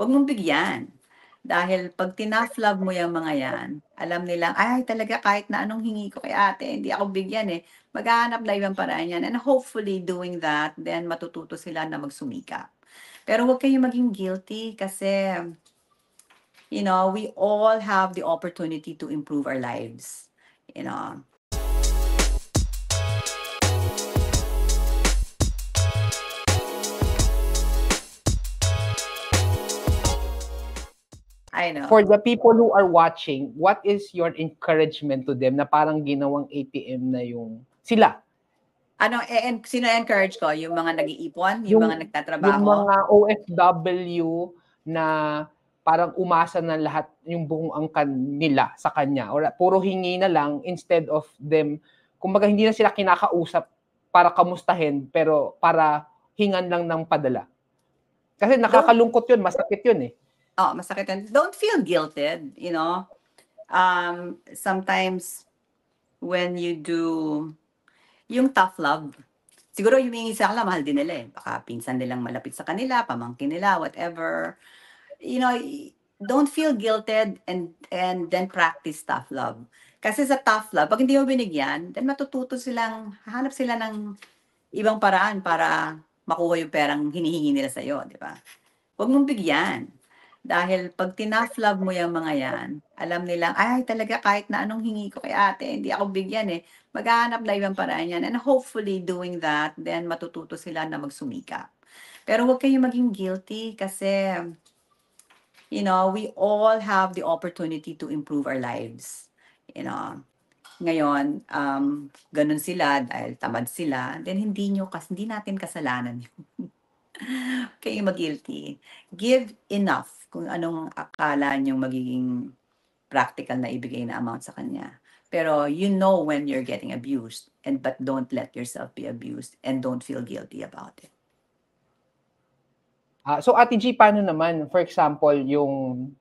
Huwag mong bigyan. Dahil 'pag tinough love mo yang mga yan, alam nilang, "Ay talaga kahit na anong hingi ko kay ate hindi ako bigyan, eh." Maghahanap na ibang paraan yan and hopefully doing that, then matututo sila na magsumikap. Pero huwag kayong maging guilty kasi, we all have the opportunity to improve our lives, you know? I For know. the people who are watching, what is your encouragement to them na parang ginawang ATM na yung sila? Sino encourage ko? Yung mga nag-iipon? Yung mga Yung nagtatrabaho? mga OFW na parang umasa na lahat yung buong angkan nila sa kanya or puro hingi na lang instead of them, kumbaga hindi na sila kinakausap para kamustahin pero para hingan lang ng padala. Kasi Don't nakakalungkot yun, masakit yun eh. masakit yan. Don't feel guilted, sometimes when you do yung tough love, siguro yung humingi sa kanila mahal din nila, eh. Baka pinsan nilang malapit sa kanila, pamangkin nila, whatever. Don't feel guilted and then practice tough love. Kasi sa tough love, 'pag hindi mo binigyan, then hahanap sila ng ibang paraan para makuha yung perang hinihingi nila sa'yo, 'di ba? Huwag mong bigyan. Dahil 'pag tinough love mo yang mga yan, alam nilang, "Ay talaga kahit na anong hingi ko kay ate hindi ako bigyan, eh." Maghahanap na ibang paraan yan and hopefully doing that, then matututo sila na magsumikap. Pero huwag kayong maging guilty kasi, we all have the opportunity to improve our lives, you know? Ngayon, gano'n sila dahil tamad sila, then hindi natin kasalanan yun. Huwag kayong mag-guilty. Give enough kung anong akala niyong magiging practical na ibigay na amount sa kanya. Pero you know when you're getting abused but don't let yourself be abused and don't feel guilty about it. So Ate G, paano naman, for example, yung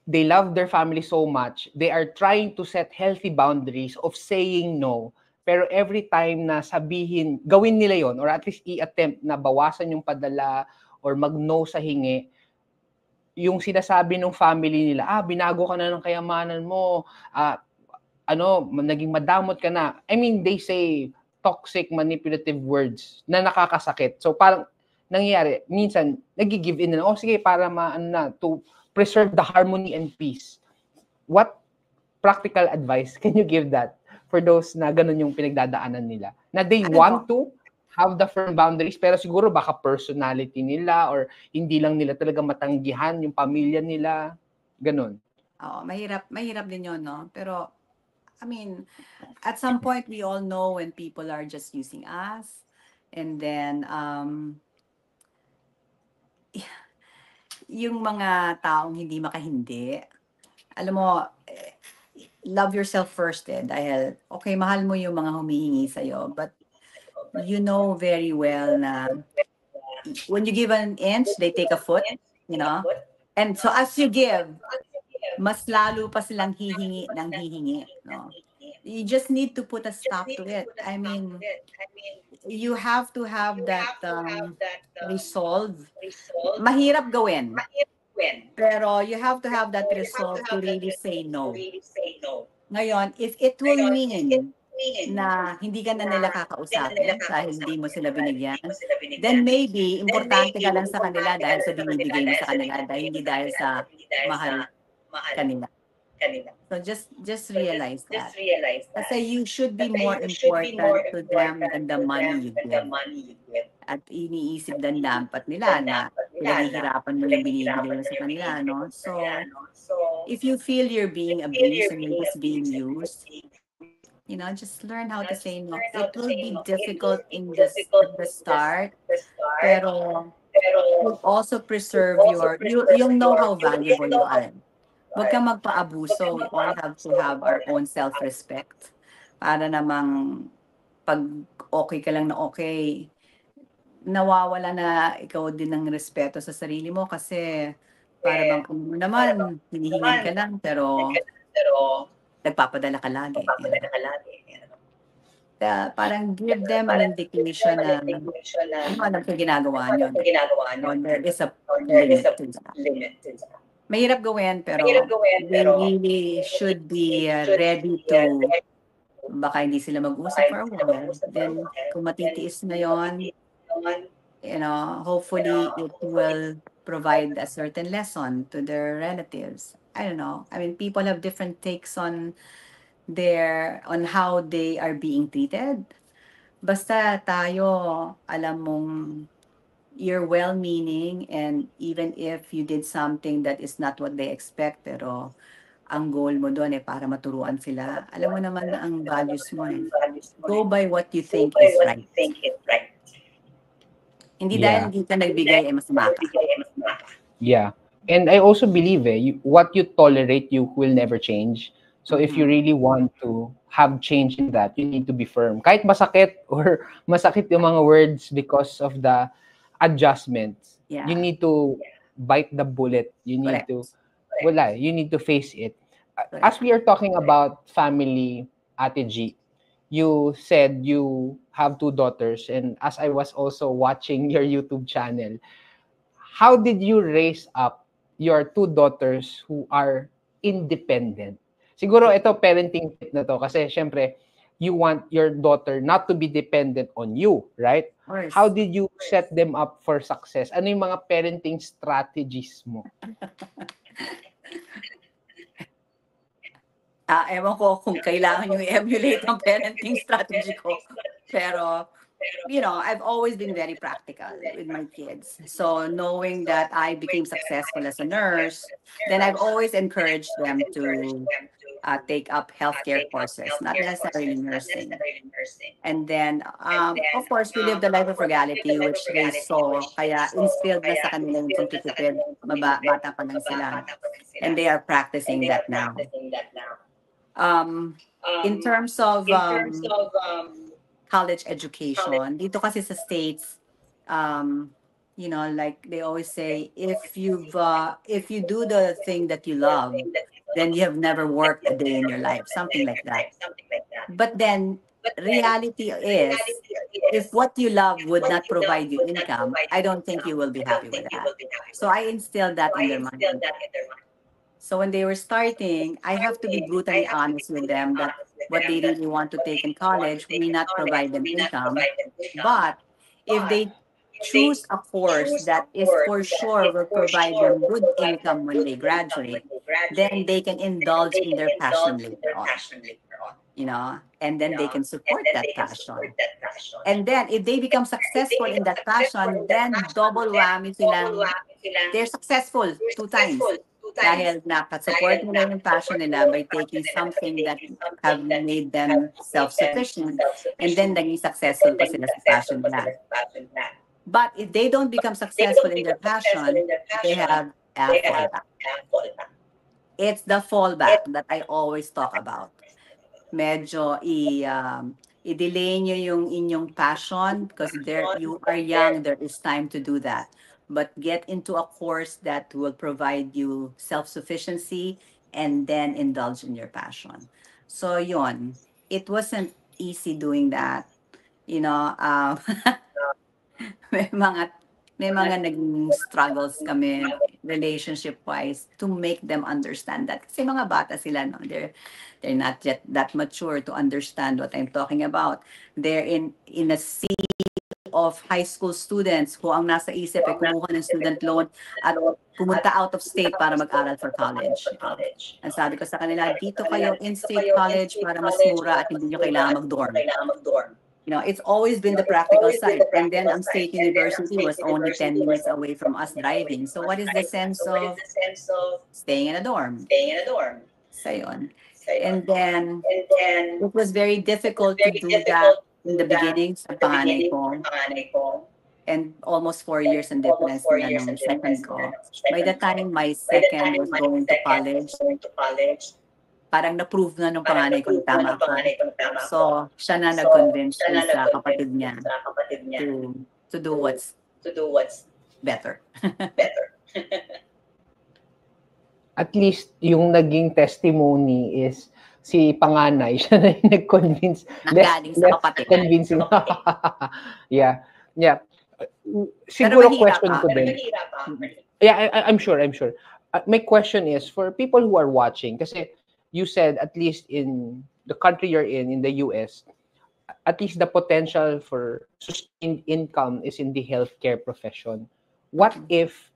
they love their family so much, they are trying to set healthy boundaries of saying no, pero every time na gawin nila yon or at least i-attempt na bawasan yung padala or mag-no sa hingi, yung sinasabi ng family nila, binago ka na ng kayamanan mo, naging madamot ka na. I mean, they say toxic, manipulative words na nakakasakit. So parang nangyayari, minsan, nag-give in na, sige, para to preserve the harmony and peace. What practical advice can you give that for those na ganun yung pinagdadaanan nila? Na they want to have the firm boundaries, pero siguro baka personality nila or hindi lang nila talaga matanggihan yung pamilya nila. Ganun. Oo, mahirap din yun, no? Pero, I mean, at some point, we all know when people are just using us. And then, yung mga taong hindi makahindi, alam mo, love yourself first dahil, okay, mahal mo yung mga humihingi sa'yo, but you know very well na when you give an inch, they take a foot, you know? And so as you give, mas lalo pa silang hihingi ng hihingi, no? You just need to put a stop to it. I mean, you have to have that resolve. Mahirap gawin, pero you have to have that resolve to really say no. Ngayon, if it will mean na hindi ka na nila kakausapin dahil hindi mo sila binigyan, then maybe importante ka lang sa kanila dahil sa binibigay mo sa kanila dahil hindi dahil sa mahal kanila. So just realize that. Kasi you should be more important to them than the money you give. At iniisip din dapat nila na pinaghihirapan mo yung binibigay mo sa kanila, no? So, if you feel you're being abused and you're just being used, just learn how to say no. It will be difficult at the start, pero you'll also preserve you'll know how valuable you are. Huwag kang magpaabuso. We all have to have our own self-respect. Para namang pag okay ka lang na okay, nawawala na ikaw din ng respeto sa sarili mo kasi para bang kung naman, hinihingan ka lang pero nagpapadala ka lagi. parang give them an indication na alam ko ginagawa nyo. There is a limit to that. Mahirap gawin, pero they really should be ready to, baka hindi sila mag-usap for a while. Then, kung matitiis na yon, hopefully it will provide a certain lesson to their relatives. I don't know. I mean, people have different takes on how they are being treated. Basta tayo, alam mong you're well-meaning, and even if you did something that is not what they expect, pero ang goal mo doon para maturuan sila. Alam mo naman na ang values mo Go by what you think is right. Hindi dahil hindi ka nagbigay masama ka. Yeah. And I also believe what you tolerate, you will never change. So if you really want to have change in that, you need to be firm. Kahit masakit or masakit yung mga words because of the adjustments, you need to bite the bullet. You need you need to face it. As we are talking about family, Ate G, you said you have 2 daughters, and as I was also watching your YouTube channel, how did you raise up your 2 daughters who are independent? Siguro ito parenting tip na to kasi syempre you want your daughter not to be dependent on you, right? How did you set them up for success? Ano yung mga parenting strategies mo? Ewan ko kung kailangan yung emulate ang parenting strategy ko. Pero, I've always been very practical with my kids. So knowing that I became successful as a nurse, then I've always encouraged them to take up healthcare courses, not necessarily nursing. And then, of course, we live the life of frugality, which they saw, kaya instilled na sa kanila yung pagtitipid, bata pa lang sila. And they are practicing that now. In terms of college education, dito kasi sa States, like they always say, if you do the thing that you love, then you have never worked a day in your life, something like that. But then, reality is, if what you love would not provide you income, I don't think you will be happy with that. So I instilled that in their mind. So when they were starting, I have to be brutally honest with them that what they really want to take in college may not provide them income. But if they choose a course that is for sure will provide them good income when they graduate, then they can indulge in their passion later on. And then they can support that passion. And then if they become successful in that passion, then double whammy silang, they're successful 2 times. Dahil nakasupport nila yung passion nila by taking something that have made them self-sufficient, and then naging successful pa sila sa passion nila. But if they don't become successful in their passion, they have a fallback. It's the fallback that I always talk about. Medyo i-delay nyo yung inyong passion because you are young, there is time to do that. But get into a course that will provide you self-sufficiency and then indulge in your passion. So yon, it wasn't easy doing that. May mga naging struggles kami relationship-wise to make them understand that. Kasi mga bata sila, no? They're not yet that mature to understand what I'm talking about. They're in a sea of high school students who ang nasa isip ay kumuha ng student loan at pumunta out of state para mag-aral for college. Ang sabi ko sa kanila, dito kayo in-state college para mas mura at hindi nyo kailangan mag-dorm. It's always been the practical side. And then ang State University was only 10 minutes away from us driving. So what is the sense of staying in a dorm? So yun. And then it was very difficult to do that in the beginning sa panganay ko. And almost 4 years in difference na nung second ko. By the time my second was going to college, parang na-prove na nung panganay ko na tama ako. So, siya na nag-convince sa kapatid niya to do what's better. At least yung naging testimony is si panganay, siya na yung nag-convince. Nanggaling sa kapatid. Convincing. Yeah. Yeah. Pero Siguro mahirap question ah. ko din. Yeah, I'm sure. My question is for people who are watching, kasi you said at least in the country you're in the US, at least the potential for sustained income is in the healthcare profession. What if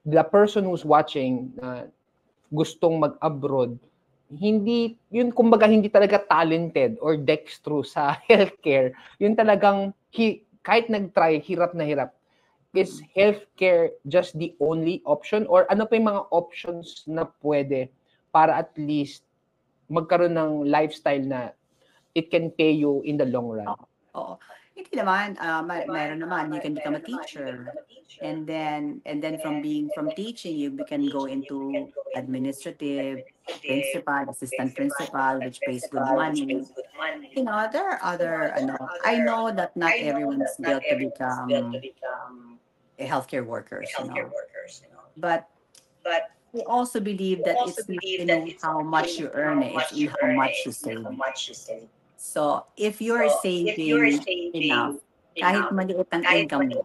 the person who's watching gustong mag-abroad, hindi, yun kumbaga hindi talaga talented or dexterous sa healthcare, yun talagang kahit nag-try, hirap na hirap. Is healthcare just the only option or ano pa yung mga options na pwede para at least magkaroon ng lifestyle na it can pay you in the long run? Oo. Hindi naman, meron naman, you can become a teacher. And then from teaching, you can go into administrative, principal, assistant principal, which pays good money. You know, there are other, I know that not everyone's built to become a healthcare workers, But we also believe that it's not in how much you earn, it's in how much you save. So, if you're saving enough, kahit maliit ang income mo,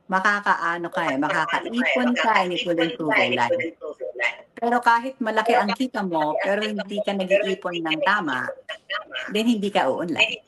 makakaipon ka and it will improve your life. Pero kahit malaki ang kita mo, pero hindi ka nag-iipon ng tama, then hindi ka uunlad.